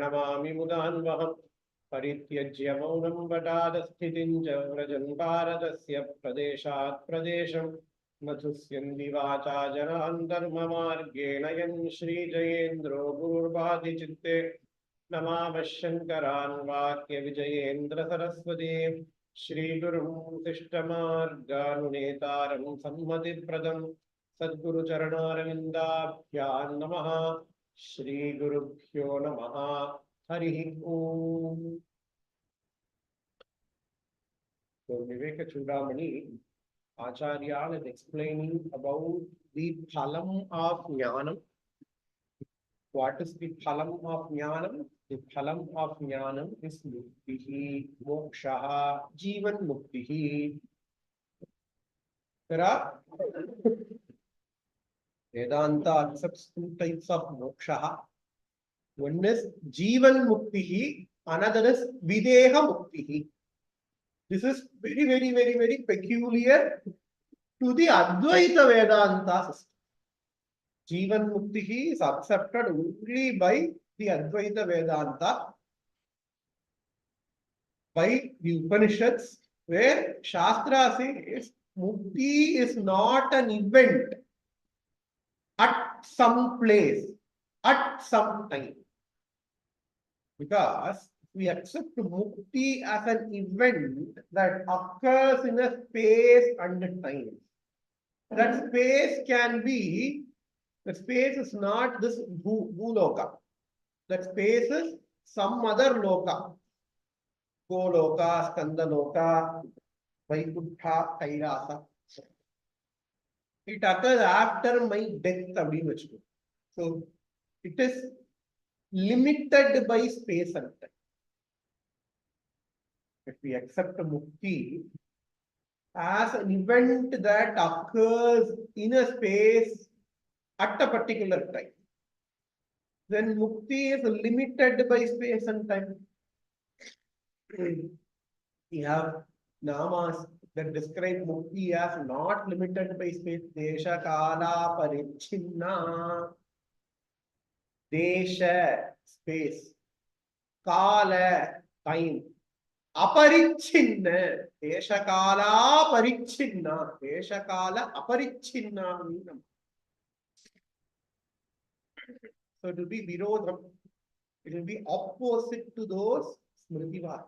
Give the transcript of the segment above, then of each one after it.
प्रणमामि मुदान्वहम् परित्यज्य मौनं वटादस्थितिं च व्रजन् भारतस्य प्रदेशात् प्रदेशम् मधुस्यन्ति वाचा जनान् धर्ममार्गेण यन् श्रीजयेन्द्रो गुरुर्बाधिचित्ते नमामः शङ्करान् वाक्यविजयेन्द्र सरस्वती श्रीगुरुं शिष्टमार्गानुनेतारं सन्मतिप्रदं सद्गुरुचरणारविन्दाभ्यां नमः। श्रीगुरुभ्यो नमः। हरिः ओम्। So Viveka Chudamani, Acharya is explaining about the phalam of jnanam. What is the phalam of jnanam? The phalam of jnanam is muktihi, mokshaha, jivan muktihi. There are Vedanta accepts two types of mokshaha. One is jivan muktihi, another is videha muktihi. This is very peculiar to the Advaita Vedanta system. Jivan muktihi is accepted only by the Advaita Vedanta, by the Upanishads, where Shastra says mukti is not an event at some place, at some time. Because we accept mukti as an event that occurs in a space and time. That space can be, the space is not this Bhuloka. That space is some other loka. Goloka, Skandaloka, Vaikuntha, Kailasa. It occurs after my death. So it is limited by space and time. If we accept mukti as an event that occurs in a space at a particular time, then mukti is limited by space and time. We have namas that describe mukti as not limited by space. Desha kala parichinna. Desha, space. Kala, time. Aparichinna. Desha kala parichinna. Desha kala aparichinna. So it will be virodham. It will be opposite to those smritivadas.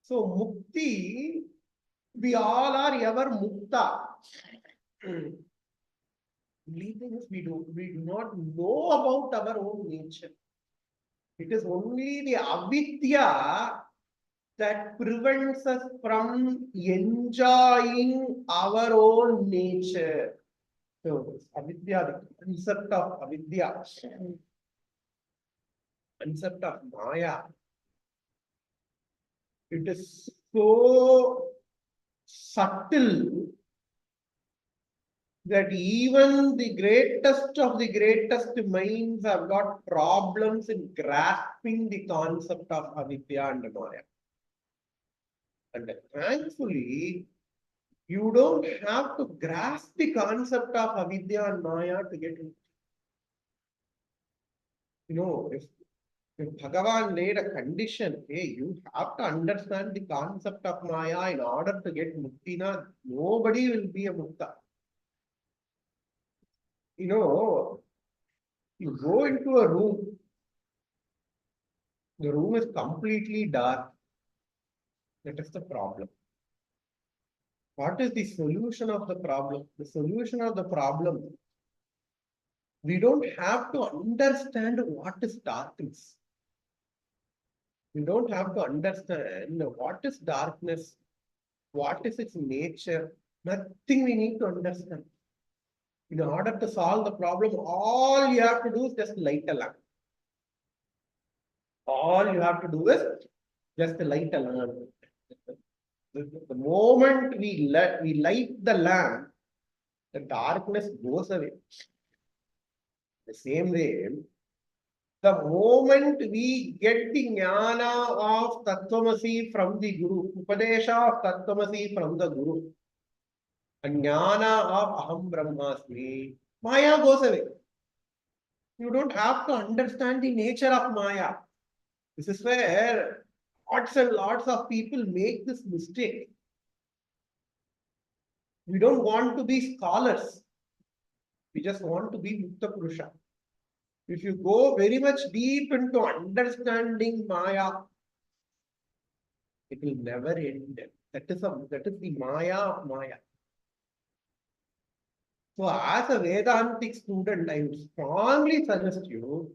So mukti, we all are ever mukta. Only thing is we do not know about our own nature. It is only the avidya that prevents us from enjoying our own nature. So avidya, the concept of avidya, concept of maya, it is so subtle that even the greatest of the greatest minds have got problems in grasping the concept of avidya and maya. And thankfully, you don't have to grasp the concept of avidya and maya to get it. You know, if Bhagavan laid a condition, hey, you have to understand the concept of maya in order to get mukti, nobody will be a mukta. You know, you go into a room, the room is completely dark. That is the problem. What is the solution of the problem? The solution of the problem, we don't have to understand what is darkness. We don't have to understand what is darkness, what is its nature. Nothing we need to understand. In order to solve the problem, all you have to do is just light a lamp. All you have to do is just light a lamp. The moment we light the lamp, the darkness goes away. The same way, the moment we get the jnana of Tattvamasi from the Guru, Upadesha of Tattvamasi from the Guru, and jnana of Aham Brahmasmi, Maya goes away. You don't have to understand the nature of Maya. This is where lots and lots of people make this mistake. We don't want to be scholars. We just want to be Mukta Purusha. If you go very much deep into understanding Maya, it will never end. That is the Maya of Maya. So as a Vedantic student, I would strongly suggest you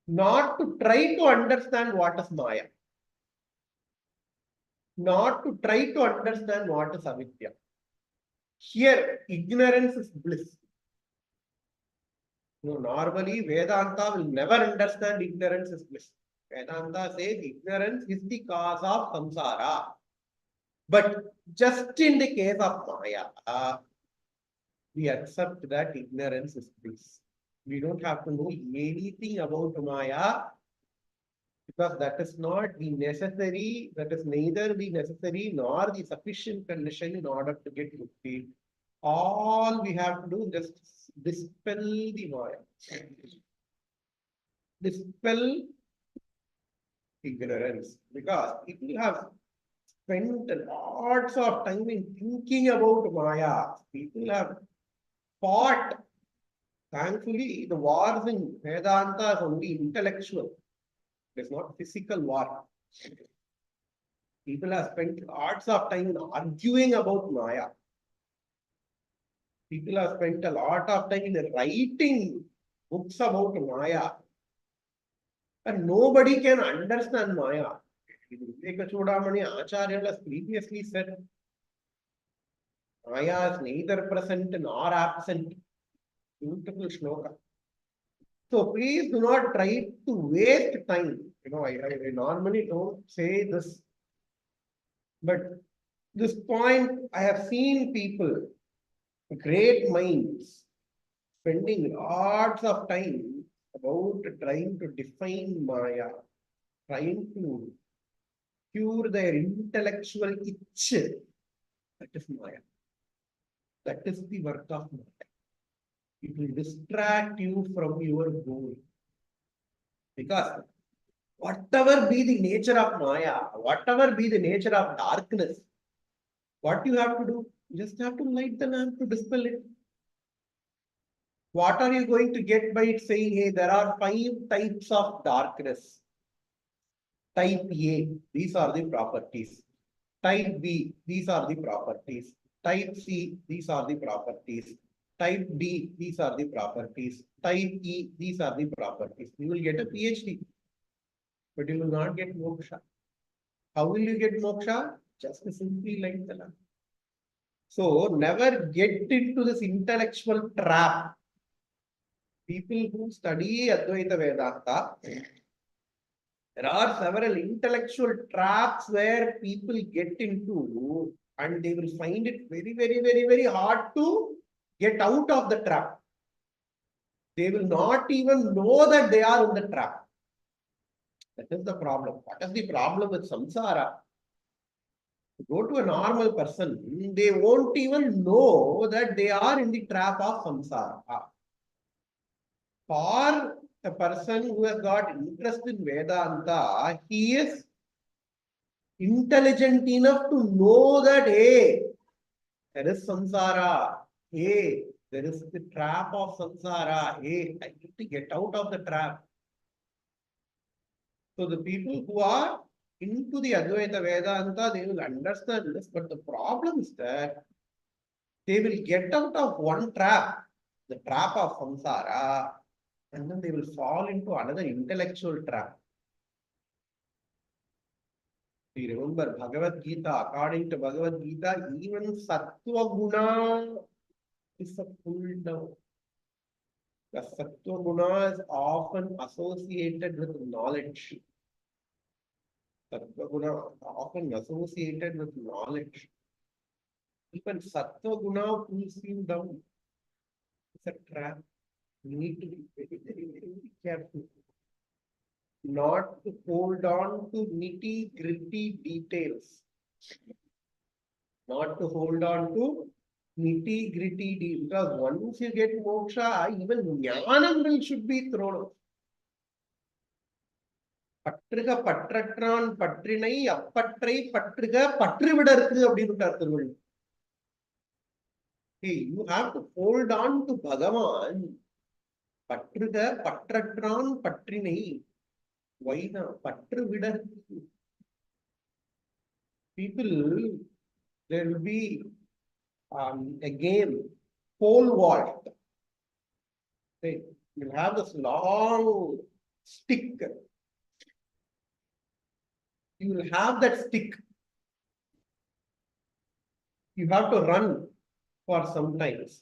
not to try to understand what is Maya. Not to try to understand what is Avidya. Here, ignorance is bliss. No, normally Vedanta will never understand ignorance is bliss. Vedanta says ignorance is the cause of samsara. But just in the case of Maya, we accept that ignorance is bliss. We don't have to know anything about Maya because that is not the necessary, that is neither the necessary nor the sufficient condition in order to get mukti. All we have to do is just dispel the Maya. Dispel ignorance because people have spent lots of time in thinking about Maya. People have fought. Thankfully, the wars in Vedanta is only intellectual. It is not physical war. People have spent lots of time in arguing about Maya. People have spent a lot of time in writing books about Maya. And nobody can understand Maya. Viveka Chudamani Acharya has previously said, Maya is neither present nor absent. Beautiful shloka. So please do not try to waste time. I normally don't say this, but this point I have seen people, great minds, spending lots of time about trying to define Maya, trying to cure their intellectual itch. That is Maya. That is the work of Maya. It will distract you from your goal. Because whatever be the nature of Maya, whatever be the nature of darkness, what you have to do? You just have to light the lamp to dispel it. What are you going to get by saying, hey, there are 5 types of darkness? Type A, these are the properties. Type B, these are the properties. Type C, these are the properties. Type D, these are the properties. Type E, these are the properties. You will get a PhD, but you will not get moksha. How will you get moksha? Just simply like the lamp. So never get into this intellectual trap. People who study Advaita Vedanta, there are several intellectual traps where people get into and they will find it very, very, very, very hard to get out of the trap. They will not even know that they are in the trap. That is the problem. What is the problem with samsara? Go to a normal person, they won't even know that they are in the trap of samsara. For a person who has got interest in Vedanta, he is intelligent enough to know that, hey, there is samsara. Hey, there is the trap of samsara. Hey, I need to get out of the trap. So the people who are into the Advaita Vedanta, they will understand this. But the problem is that they will get out of one trap, the trap of samsara, and then they will fall into another intellectual trap. You remember Bhagavad Gita, according to Bhagavad Gita, even Sattva Guna is a pull down. The Sattva Guna is often associated with knowledge. Sattva Guna often associated with knowledge. Even Sattva Guna pulls you down. It's a trap. You need to be very, very, very careful. Not to hold on to nitty-gritty details. Not to hold on to nitty gritty, because once you get moksha, even jnanam should be thrown out. பற்றுக பற்றற்றான் பற்றினை அப்பற்றை பற்றுக பற்றுவிடற்கு அப்படின்னு Thiruvalluvar. Hey, you have to hold on to Bhagavan. பற்றுக பற்றற்றான் பற்றினை. Why not? பற்றுவிடற்கு. People, there will be a game, pole vault. Hey, you'll have this long stick. You will have that stick. You have to run for some times.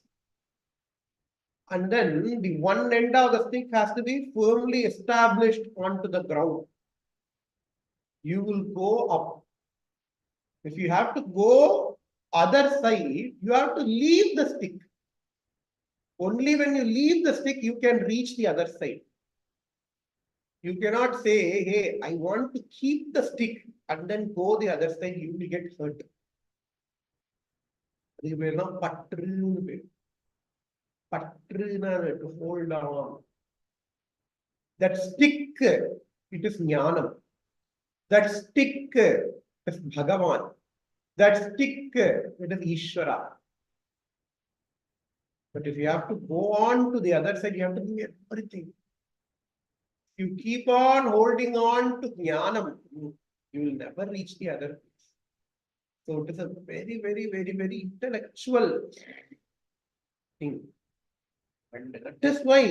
And then the one end of the stick has to be firmly established onto the ground. You will go up. If you have to go other side, you have to leave the stick. Only when you leave the stick, you can reach the other side. You cannot say, hey, I want to keep the stick and then go the other side, you will get hurt. You will not patru, to hold on. That stick, it is jnanam. That stick is Bhagavan. That stick, it is Ishvara. But if you have to go on to the other side, you have to do everything. You keep on holding on to jnanam, you will never reach the other place. So it is a very, very, very, very intellectual thing. And that is why,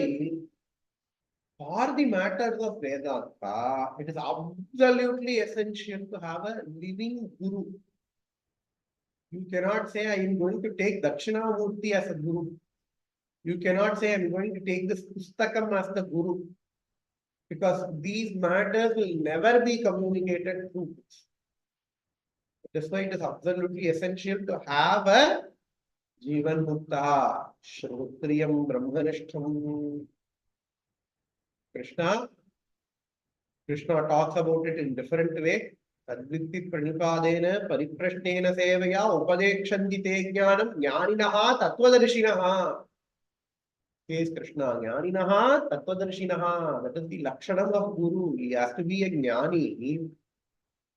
for the matters of Vedanta, it is absolutely essential to have a living guru. You cannot say, I am going to take Dakshinamurti as a guru. You cannot say, I am going to take this Pustakam as the guru. Because these matters will never be communicated through. That's why it is absolutely essential to have a Jivan Mukta, Shrotriyam Brahmanishtham. Krishna talks about it in different way. Tadvitti Pranipadena, Pariprashnena Sevaya, Upadekshandi Te Jnanam, Jnaninaha, Tattvadarshinaha. Says Krishna, Jnaninaha, Tattvadarshinaha. That is the Lakshanam of Guru. He has to be a Jnani.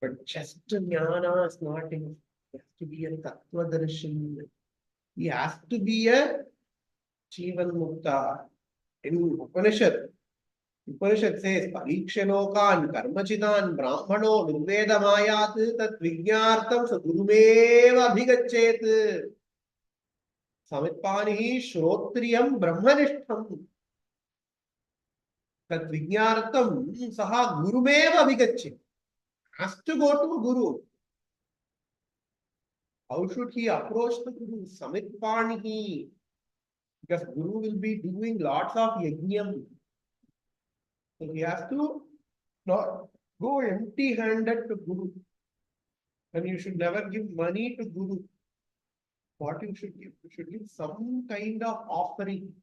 But just Jnana is not enough. He has to be a Tattvadarshan. He has to be a Jivan Mukta. In Upanishad says, Parikshanokan, Karmachidan, Brahmano, Nirvedamayat, Tat Vignartam, Sadgurumeva Abhigachet. Samitpanihi Shrotriyam Brahmanishtham. Tat Vignartam, Saha Gurumeva Abhigachet. Has to go to Guru. How should he approach the Guru? Samitpanihi. Because Guru will be doing lots of yajnam. So he has to not go empty-handed to Guru. And you should never give money to Guru. What you should give? You should give some kind of offering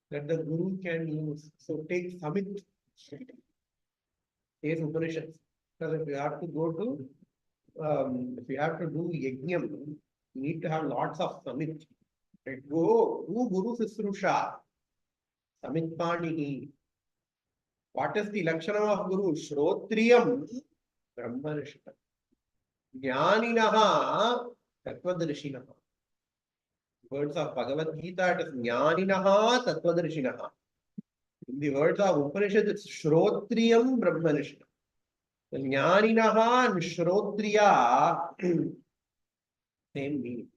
that the Guru can use. So take Samit. Says Upanishads. Because if you have to go to, if you have to do yajnam, you need to have lots of Samit. Right? Go do Guru Sisrusha. Samitpanihi. What is the Lakshanam of Guru? Shrotriyam Brahmanishta. Jnaninaha Tattvadarshinaha. Words of Bhagavad Gita, it is Jnaninaha Tattvadarshinaha. In the words of Upanishad, it's Shrotriyam Brahmanishta. The Jnaninaha and Shrotriya, same meaning.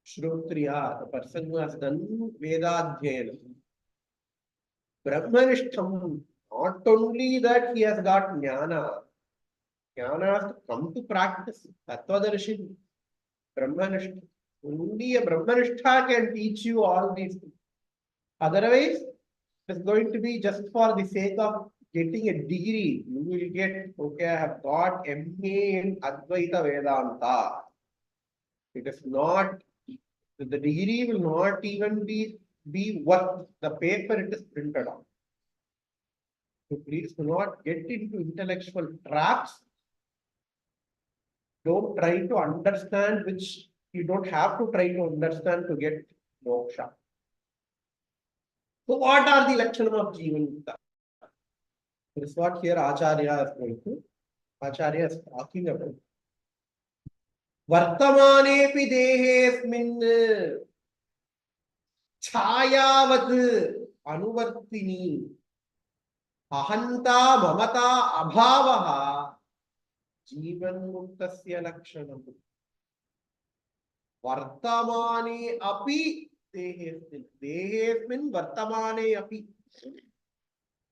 Shrotriya, the person who has done Vedadhyayana. Brahmanishtham, not only that he has got jnana, jnana has to come to practice. Tattvadarshin, Brahmanishta. Only a Brahmanishta can teach you all these things. Otherwise, it is going to be just for the sake of getting a degree. You will get, okay, I have got MA in Advaita Vedanta. It is not, the degree will not even be worth the paper it is printed on. So please do not get into intellectual traps. Don't try to understand which You don't have to try to understand to get moksha. So what are the Lakshanam of Jivanmukta? This is what here Acharya is going to. Acharya is talking about. Vartamanepi dehesmin छायावत् अनुवर्तिनी अहंता ममता अभावः जीवन्मुक्तस्य लक्षणम् वर्तमाने अपि देहेस्मिन् वर्तमाने अपि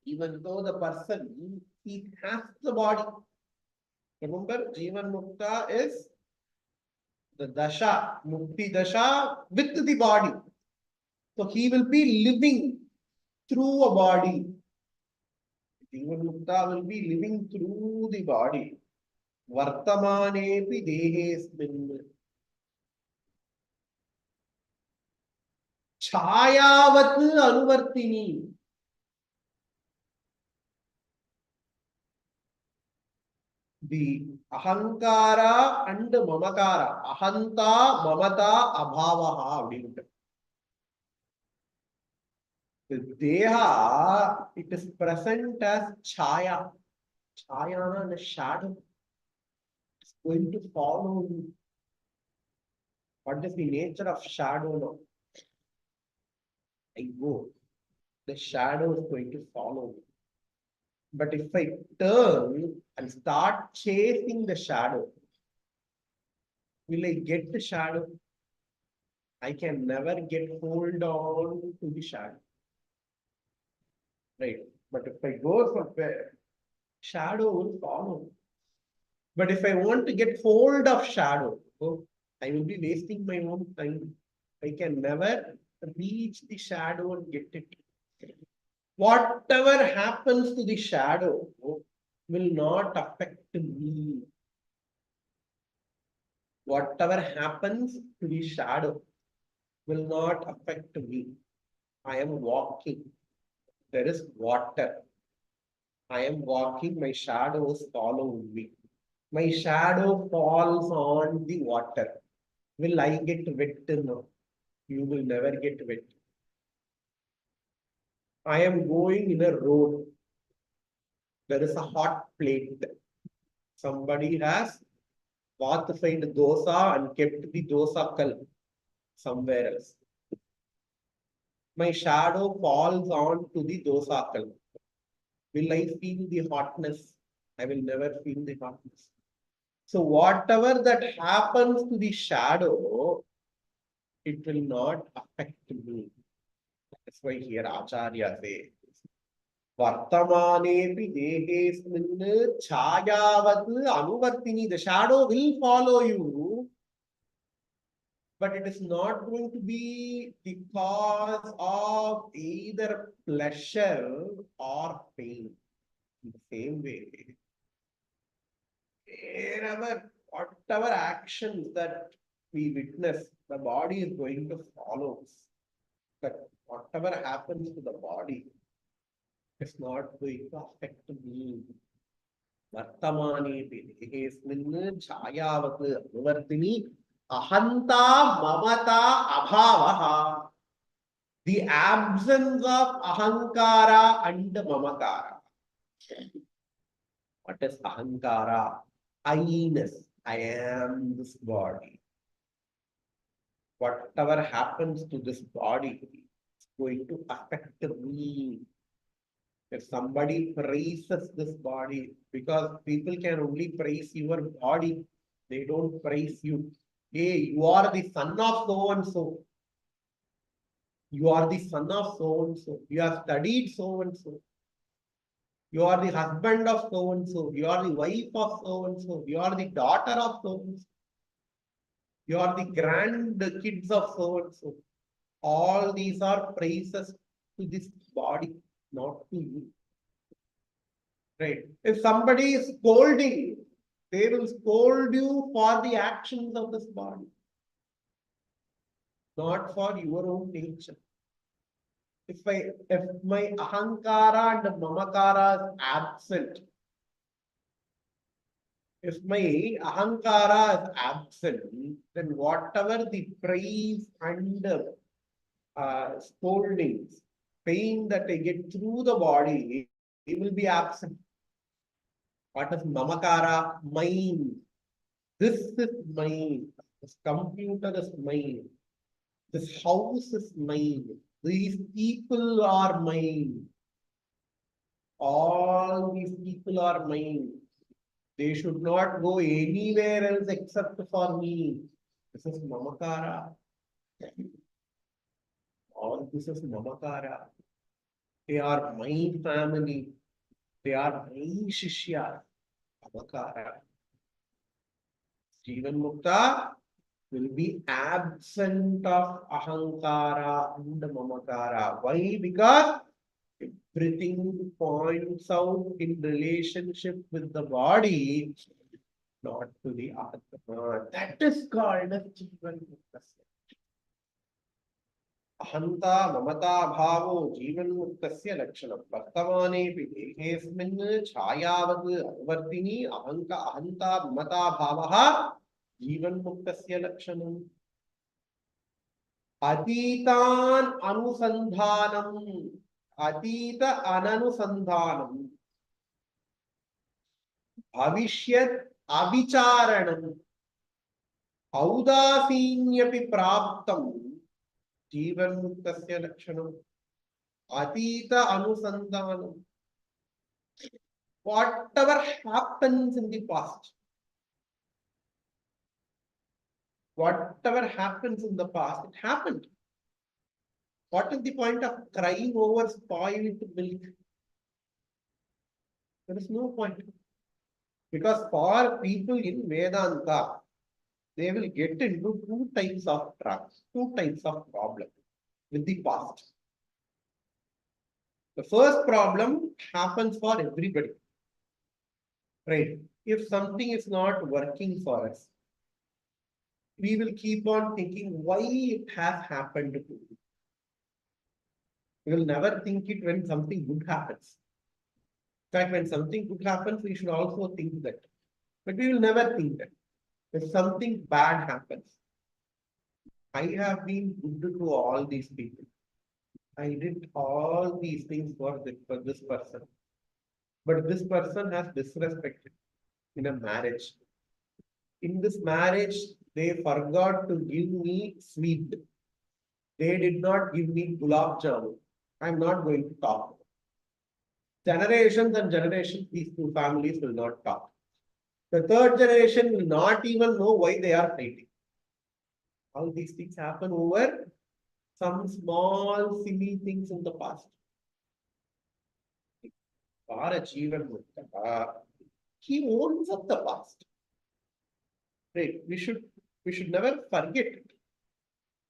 even though the person he has the body. Remember, Jivan Mukta is the dasha, mukti dasha with the body. So he will be living through a body. Jivan Mukta will be living through the body. Vartamanepi dehesmin. Chayavat anuvartini. The ahankara and mamakara. Ahanta, mamata, abhavaha. The deha, it is present as chaya. Chaya and a shadow. It's going to follow you. What is the nature of shadow now? I go. The shadow is going to follow me. But if I turn and start chasing the shadow, will I get the shadow? I can never get hold on to the shadow. Right? But if I go somewhere, shadow will follow. But if I want to get hold of shadow, I will be wasting my own time. I can never reach the shadow and get it. Whatever happens to the shadow will not affect me. Whatever happens to the shadow will not affect me. I am walking. There is water. I am walking. My shadows follow me. My shadow falls on the water. Will I get wet? No. You will never get wet. I am going in a road. There is a hot plate. Somebody has pacified dosa and kept the dosa kal somewhere else. My shadow falls on to the dosa kal. Will I feel the hotness? I will never feel the hotness. So whatever that happens to the shadow, it will not affect me. That's why here Acharya says, Vartamanepi dehesmin chayavat anuvartini. The shadow will follow you, but it is not going to be the cause of either pleasure or pain. In the same way, whatever actions that we witness, the body is going to follow us. But whatever happens to the body is not going to affect me. Vartamani dehesmin chayavat anuvartini ahanta mamata abhavaha. The absence of ahankara and mamakara. What is ahankara? I-ness. I am this body. Whatever happens to this body is going to affect me. If somebody praises this body, because people can only praise your body, they don't praise you. Hey, you are the son of so and so. You are the son of so and so. You have studied so and so. You are the husband of so and so. You are the wife of so and so. You are the daughter of so and so. You are the grand kids of so and so. All these are praises to this body, not to you. Right? If somebody is scolding you, they will scold you for the actions of this body, not for your own nature. If my ahankara and mamakara is absent, If my ahankara is absent, then whatever the praise and scoldings, pain that I get through the body, it will be absent. What is mamakara? Mine. This is mine. This computer is mine. This house is mine. These people are mine. All these people are mine. They should not go anywhere else except for me. This is mamakara. All this is mamakara. They are my family. They are my shishya. Mamakara. Jivan Mukta will be absent of ahankara and mamakara. Why? Because everything points out in relationship with the body, not to the Atma. That is called as Jivan Mukta. अहंता ममता भावो जीवन्मुक्तस्य लक्षणं वर्तमानेऽपि देहेऽस्मिन् छायावत् अनुवर्तिनी अहंता ममता भावः जीवन्मुक्तस्य लक्षणम् अतीतान् अनुसन्धानम् अतीत अननुसन्धानम् भविष्यत् अविचारणम् औदासीन्यपि प्राप्तम् जीवन्मुक्तस्य लक्षणम् अतीत अनुसंधानम. Whatever happens in the past, whatever happens in the past, it happened. What is the point of crying over spoiled milk? There is no point. Because for people in Vedanta, they will get into two types of traps, two types of problems with the past. The first problem happens for everybody. Right? If something is not working for us, we will keep on thinking why it has happened to me. We will never think it when something good happens. In fact, when something good happens, we should also think that. But we will never think that. If something bad happens, I have been good to all these people. I did all these things for this person. But this person has disrespected in a marriage. In this marriage, they forgot to give me sweet. They did not give me gulab jamun. I'm not going to talk. Generations and generations, these two families will not talk. The third generation will not even know why they are fighting. All these things happen over some small, silly things in the past. For a Jivan Mukta, he owns up the past. Right? We should never forget it.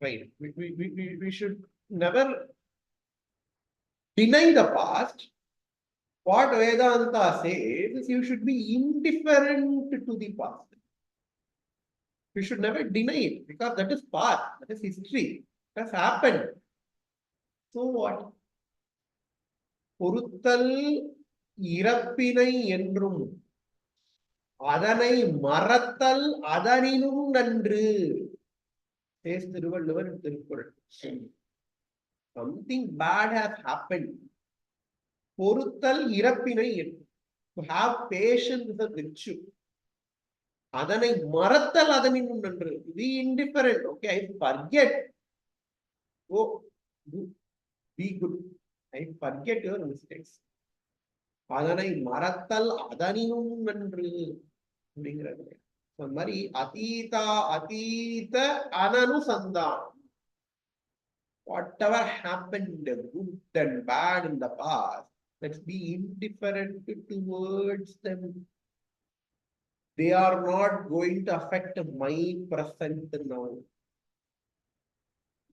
Right? We should never deny the past. What Vedanta says is you should be indifferent to the past. We should never deny it because that is past, that is history, it has happened. So what? பொறுத்தல் இறப்பினை என்றும் அதனை மறத்தல் அதனினும் நன்று. Says Thiruvalluvar in Tirukkural. Something bad has happened. பொறுத்தல் இறப்பினை என்றும். To have patience is a virtue. அதனை மறத்தல் அதனினும் நன்று. Be indifferent. Okay, I forget. Go, be good. I forget your mistakes. அதனை மறத்தல் அதனினும் நன்று அப்படிங்கிறது. அந்த மாதிரி அதீத அனனுசந்தானம். Whatever happened, good and bad in the past, let's be indifferent towards them. They are not going to affect my present now.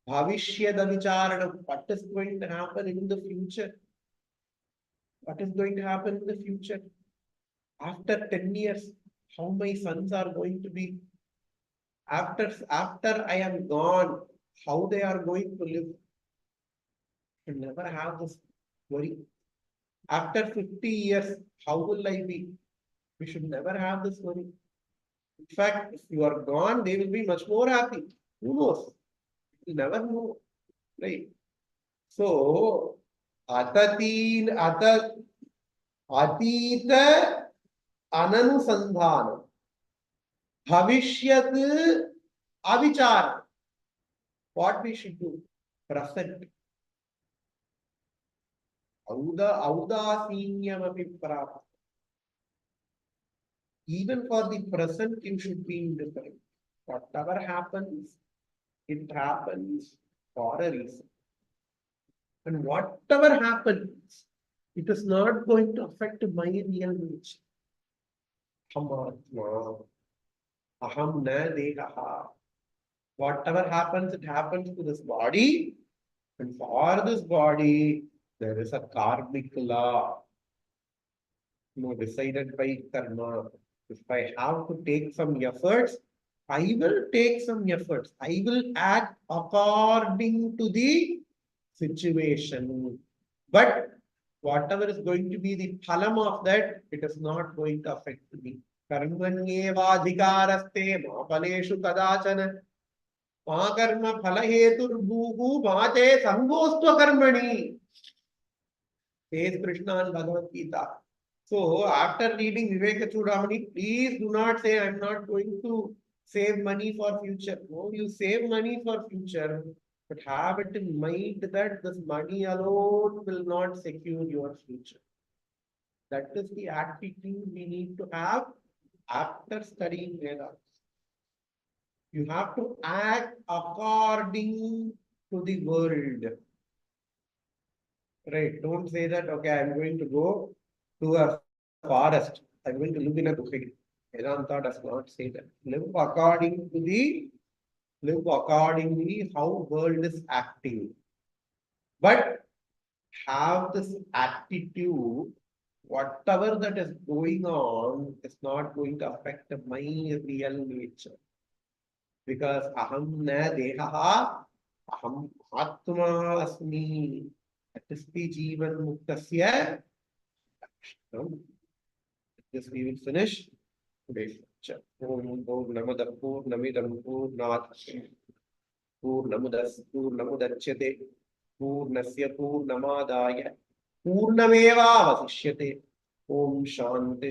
Bhavishyad vicharanam. What is going to happen in the future? What is going to happen in the future? After 10 years, how my sons are going to be? After I am gone, how they are going to live? You never have this worry. After 50 years, how will I be? We should never have this worry. In fact, if you are gone, they will be much more happy. Who knows? You never know, right? So, atita ananusandhanam, bhavishyat avichara. What we should do? Present. Audasinyamapi prapta. Even for the present, you should be indifferent. Whatever happens, it happens for a reason. And whatever happens, it is not going to affect my real nature. Ahamatma, aham na dehaha. Whatever happens, it happens to this body. And for this body, there is a karmic law, decided by karma. If I have to take some efforts, I will take some efforts. I will act according to the situation. But whatever is going to be the phalam of that, it is not going to affect me. Karmanyevadhikaraste ma phaleshu kadachana ma karma phalaheturbuhu mate sangostva karmani. Says Krishna in Bhagavad Gita. So after reading Viveka Chudamani, please do not say I'm not going to save money for future. No, you save money for future, but have it in mind that this money alone will not secure your future. That is the attitude we need to have after studying Vedas. You have to act according to the world. Right? Don't say that, okay, I'm going to go to a forest. I'm going to live in a gufa. Vedanta does not say that. Live accordingly how world is acting. But have this attitude, whatever that is going on is not going to affect my real nature. Because aham na dehaha, aham atma asmi. That is the Jivan Muktasya. This we will finish today's lecture. Om Purnamada Purnamidam Purnat Purnamudachyate Purnasya Purnamadaya Purnameva Vasishyate. Om Shanti